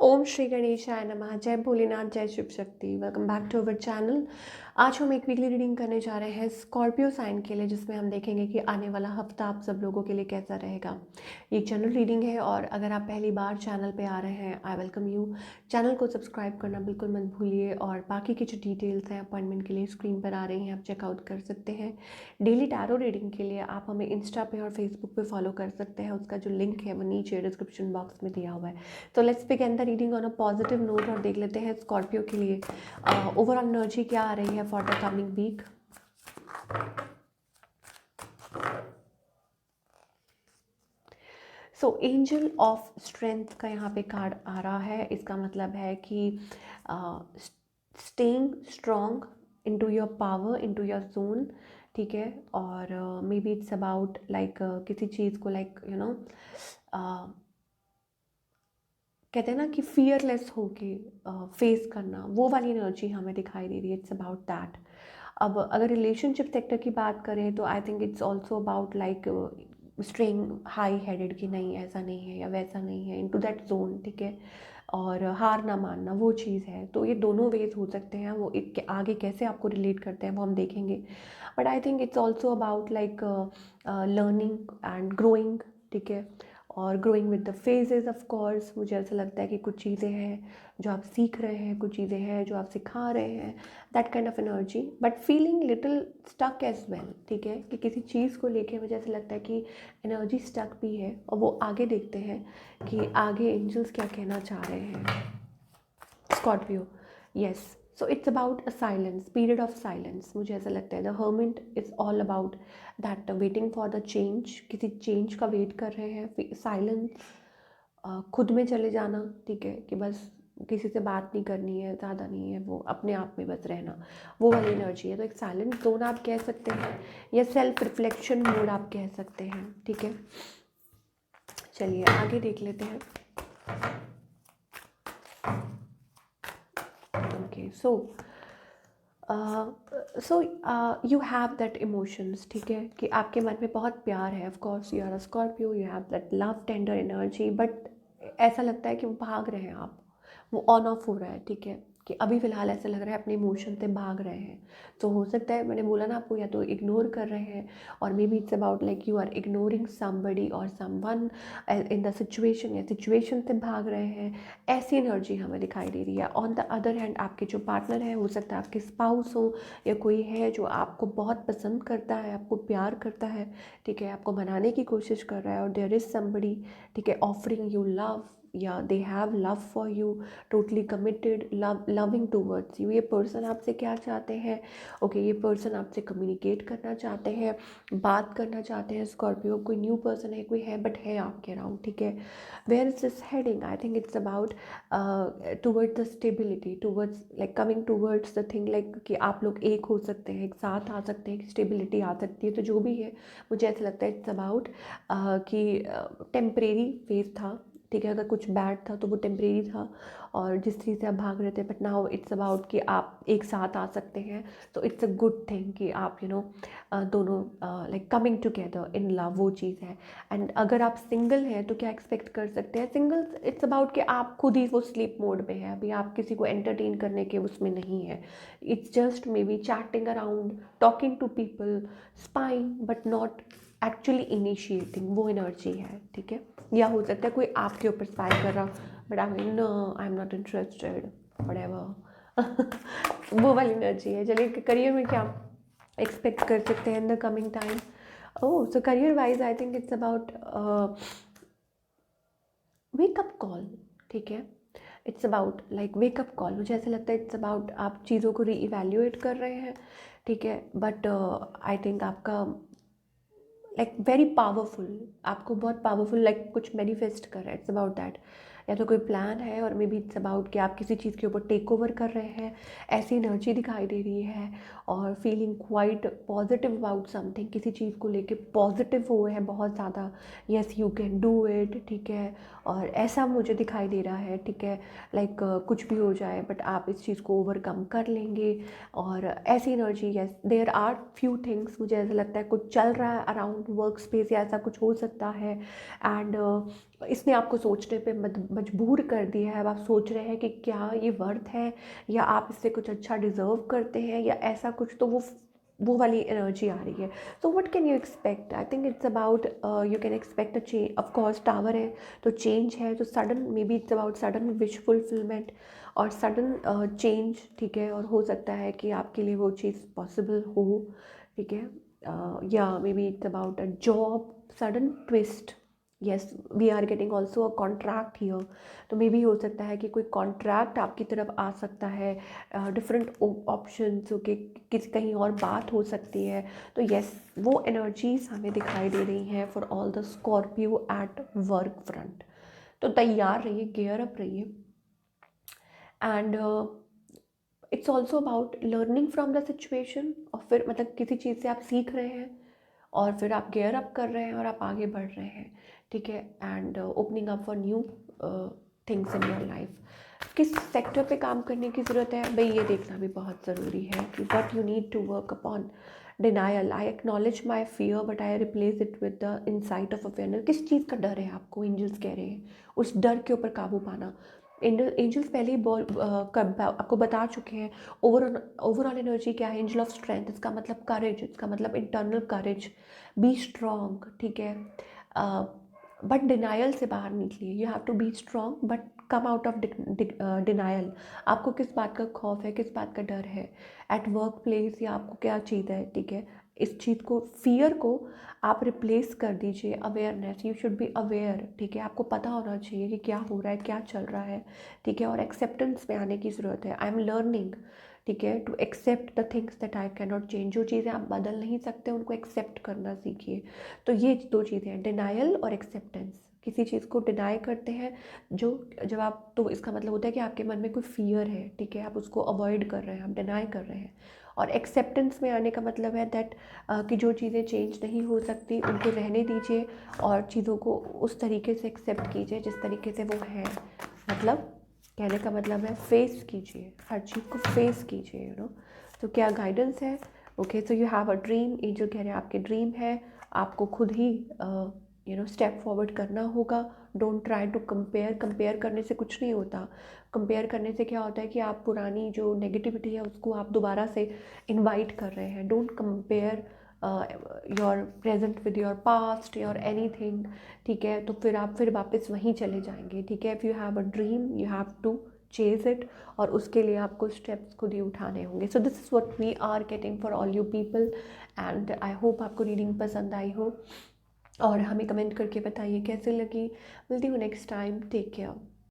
ओम श्री गणेशाय नमः। जय भोलेनाथ, जय Shiv Shakti. Welcome back to our channel. आज हम एक वीकली रीडिंग करने जा रहे हैं स्कॉर्पियो साइन के लिए, जिसमें हम देखेंगे कि आने वाला हफ्ता आप सब लोगों के लिए कैसा रहेगा। ये जनरल रीडिंग है और अगर आप पहली बार चैनल पे आ रहे हैं, आई वेलकम यू। चैनल को सब्सक्राइब करना बिल्कुल मत भूलिए और बाकी की जो डिटेल्स हैं अपॉइंटमेंट के लिए स्क्रीन पर आ रही हैं, आप चेकआउट कर सकते हैं। डेली टैरो रीडिंग के लिए आप हमें इंस्टा पे और फेसबुक पे फॉलो कर सकते हैं। उसका जो लिंक है वो नीचे डिस्क्रिप्शन बॉक्स में दिया हुआ है। तो let's begin the reading on a positive note और देख लेते हैं स्कॉर्पियो के लिए ओवरऑल एनर्जी क्या आ रही है for the coming week. So angel of strength का यहाँ पे कार्ड आ रहा है। इसका मतलब है कि staying strong into your power, into your zone, ठीक है। और maybe it's about like किसी चीज़ को लाइक कहते हैं ना कि फियरलेस होके फेस करना, वो वाली एनर्जी हमें दिखाई दे रही है। It's about that. अब अगर रिलेशनशिप सेक्टर की बात करें तो आई think it's also about like straying high headed कि नहीं ऐसा नहीं है या वैसा नहीं है, इनटू दैट जोन, ठीक है। और हार ना मानना वो चीज़ है। तो ये दोनों वेज हो सकते हैं। वो एक आगे कैसे आपको रिलेट करते हैं वो हम देखेंगे। But I think it's also about like learning and growing, ठीक है। और growing with the phases of course. मुझे ऐसा लगता है कि कुछ चीज़ें हैं जो आप सीख रहे हैं, कुछ चीज़ें हैं जो आप सिखा रहे हैं, that kind of energy. But feeling little stuck as well, ठीक है। कि किसी चीज़ को लेके मुझे ऐसा लगता है कि एनर्जी स्टक भी है और वो आगे देखते हैं कि आगे एंजल्स क्या कहना चाह रहे हैं। Scorpio, yes. So it's about a silence, period of silence. मुझे ऐसा लगता है the hermit is all about that waiting for the change. किसी चेंज का वेट कर रहे हैं। साइलेंस, खुद में चले जाना, ठीक है। कि बस किसी से बात नहीं करनी है, ज़्यादा नहीं है, वो अपने आप में बस रहना, वो वाली एनर्जी है। तो एक साइलेंट जोन आप कह सकते हैं या सेल्फ रिफ्लेक्शन मोड आप कह सकते हैं, ठीक है। चलिए आगे देख लेते हैं। Okay, so you have that emotions, ठीक है। कि आपके मन में बहुत प्यार है। Of course you are a Scorpio, you have that love tender energy. But ऐसा लगता है कि वो भाग रहे हैं आप, वो ऑन ऑफ हो रहा है, ठीक है। कि अभी फ़िलहाल ऐसा लग रहा है अपने इमोशन से भाग रहे हैं। तो हो सकता है, मैंने बोला ना आपको, या तो इग्नोर कर रहे हैं और maybe it's about like you are ignoring somebody और समवन इन द सिचुएशन, या सिचुएशन से भाग रहे हैं। ऐसी एनर्जी हमें दिखाई दे रही है। ऑन द अदर हैंड आपके जो पार्टनर है, हो सकता है आपके स्पाउस हो या कोई है जो आपको बहुत पसंद करता है, आपको प्यार करता है, ठीक है। आपको मनाने की कोशिश कर रहा है और देयर इज़ समबडी, ठीक है, ऑफरिंग यू लव, या they have love for you, totally committed, loving towards you. ये पर्सन आपसे क्या चाहते हैं? ओके, ये पर्सन आपसे कम्युनिकेट करना चाहते हैं, बात करना चाहते हैं। स्कॉर्पियो, कोई न्यू पर्सन है, कोई है, बट है आपके अराउंड, ठीक है। Where is this heading? I think it's about towards the stability, towards like coming towards the thing like कि आप लोग एक हो सकते हैं, एक साथ आ सकते हैं, स्टेबिलिटी आ सकती है। तो जो भी है, मुझे ऐसा लगता है इट्स अबाउट कि टेम्परेरी फेज था, ठीक है। अगर कुछ बैड था तो वो टेम्परेरी था और जिस चीज़ से आप भाग रहे थे, बट नाउ इट्स अबाउट कि आप एक साथ आ सकते हैं। तो इट्स अ गुड थिंग कि आप दोनों like coming together in love, वो चीज़ है। एंड अगर आप सिंगल हैं तो क्या एक्सपेक्ट कर सकते हैं? सिंगल, इट्स अबाउट कि आप खुद ही वो स्लीप मोड में है, अभी आप किसी को एंटरटेन करने के उसमें नहीं है। It's just maybe chatting around, talking to people, spying, but not actually initiating, वो एनर्जी है, ठीक है। या हो सकता है कोई आपके ऊपर स्पाई कर रहा, but I mean I am not interested, whatever वो वाली एनर्जी है। चलिए करियर में क्या एक्सपेक्ट कर सकते हैं in the coming time? Oh, so career wise I think it's about wake up call, ठीक है। It's about like wake up call. मुझे ऐसा लगता है इट्स अबाउट आप चीज़ों को रीइवैल्यूएट कर रहे हैं, ठीक है। बट आई थिंक आपका लाइक वेरी पावरफुल, आपको बहुत पावरफुल लाइक कुछ मैनिफेस्ट कर रहा है। It's about that. या तो कोई प्लान है और मे बी इट्स अबाउट कि आप किसी चीज़ के ऊपर टेक ओवर कर रहे हैं, ऐसी एनर्जी दिखाई दे रही है। और feeling quite positive about something, किसी चीज़ को लेके पॉजिटिव हुए हैं बहुत ज़्यादा। Yes, you can do it, ठीक है। और ऐसा मुझे दिखाई दे रहा है, ठीक है। लाइक कुछ भी हो जाए बट आप इस चीज़ को ओवरकम कर लेंगे। और ऐसी energy, yes, there are few things, मुझे ऐसा लगता है कुछ चल रहा है अराउंड वर्क स्पेस या ऐसा कुछ हो सकता है। एंड इसने आपको सोचने पे मजबूर कर दिया है। अब आप सोच रहे हैं कि क्या ये वर्थ है, या आप इससे कुछ अच्छा डिज़र्व करते हैं, या ऐसा कुछ। तो वो वाली एनर्जी आ रही है। So what can you expect? I think it's about you can expect a change. Of course tower है तो चेंज है, तो sudden, may be it's about sudden wish fulfilment और सडन चेंज, ठीक है। और हो सकता है कि आपके लिए वो चीज़ पॉसिबल हो, ठीक है। या maybe it's about a job sudden twist. Yes, we are getting also a contract here. तो मे बी हो सकता है कि कोई कॉन्ट्रैक्ट आपकी तरफ आ सकता है, डिफरेंट ऑप्शंस के, किसी कहीं और बात हो सकती है। तो येस, वो एनर्जीज हमें दिखाई दे रही हैं for all the Scorpio at work front. तो तैयार रहिए, गेयर अप रहिए। And it's also about learning from the situation. और फिर मतलब किसी चीज़ से आप सीख रहे हैं और फिर आप गेयर अप कर रहे हैं और आप आगे बढ़ रहे हैं, ठीक है। And opening up for new things in your life. किस सेक्टर पे काम करने की ज़रूरत है भाई, ये देखना भी बहुत ज़रूरी है कि what you need to work upon. Denial, I acknowledge my fear but I replace it with the insight of awareness. किस चीज़ का डर है आपको, एंजल्स कह रहे हैं उस डर के ऊपर काबू पाना। एंजल्स पहले ही आपको बता चुके हैं ओवरऑल एनर्जी क्या है। एंजल ऑफ स्ट्रेंथ, इसका मतलब करेज, इसका मतलब इंटरनल करेज। बी स्ट्रॉन्ग, ठीक है। बट डिनायल से बाहर निकलिए। You have to be strong but come out of denial. आपको किस बात का खौफ है, किस बात का डर है एट वर्क प्लेस, या आपको क्या चीज़ है, ठीक है। इस चीज़ को, फियर को आप रिप्लेस कर दीजिए awareness. You should be aware, ठीक है। आपको पता होना चाहिए कि क्या हो रहा है, क्या चल रहा है, ठीक है। और एक्सेप्टेंस में आने की ज़रूरत है। आई एम लर्निंग, ठीक है, to accept the things that I can not change. जो चीज़ें आप बदल नहीं सकते उनको एक्सेप्ट करना सीखिए। तो ये दो चीज़ें हैं, डिनायल और एक्सेप्टेंस। किसी चीज़ को डिनाई करते हैं जो, जब आप, तो इसका मतलब होता है कि आपके मन में कोई फियर है, ठीक है, आप उसको अवॉइड कर रहे हैं, आप डिनाई कर रहे हैं। और एक्सेप्टेंस में आने का मतलब है दैट कि जो चीज़ें चेंज नहीं हो सकती उनको रहने दीजिए और चीज़ों को उस तरीके से एक्सेप्ट कीजिए जिस तरीके से वो है। मतलब कहने का मतलब है फेस कीजिए, हर चीज़ को फेस कीजिए, यू नो। तो क्या गाइडेंस है? Okay, so you have a dream. Angel कह रहे हैं आपके ड्रीम है, आपको खुद ही स्टेप फॉरवर्ड करना होगा। Don't try to compare. Compare करने से कुछ नहीं होता। कंपेयर करने से क्या होता है कि आप पुरानी जो नेगेटिविटी है उसको आप दोबारा से इनवाइट कर रहे हैं। Don't compare your present with your past your anything, ठीक है। तो फिर आप फिर वापस वहीं चले जाएंगे, ठीक है। If you have a dream you have to chase it, और उसके लिए आपको स्टेप्स खुद ही उठाने होंगे। So this is what we are getting for all you people. And I hope आपको रीडिंग पसंद आई हो, और हमें कमेंट करके बताइए कैसे लगी। मिलती हूँ नेक्स्ट टाइम। Take care.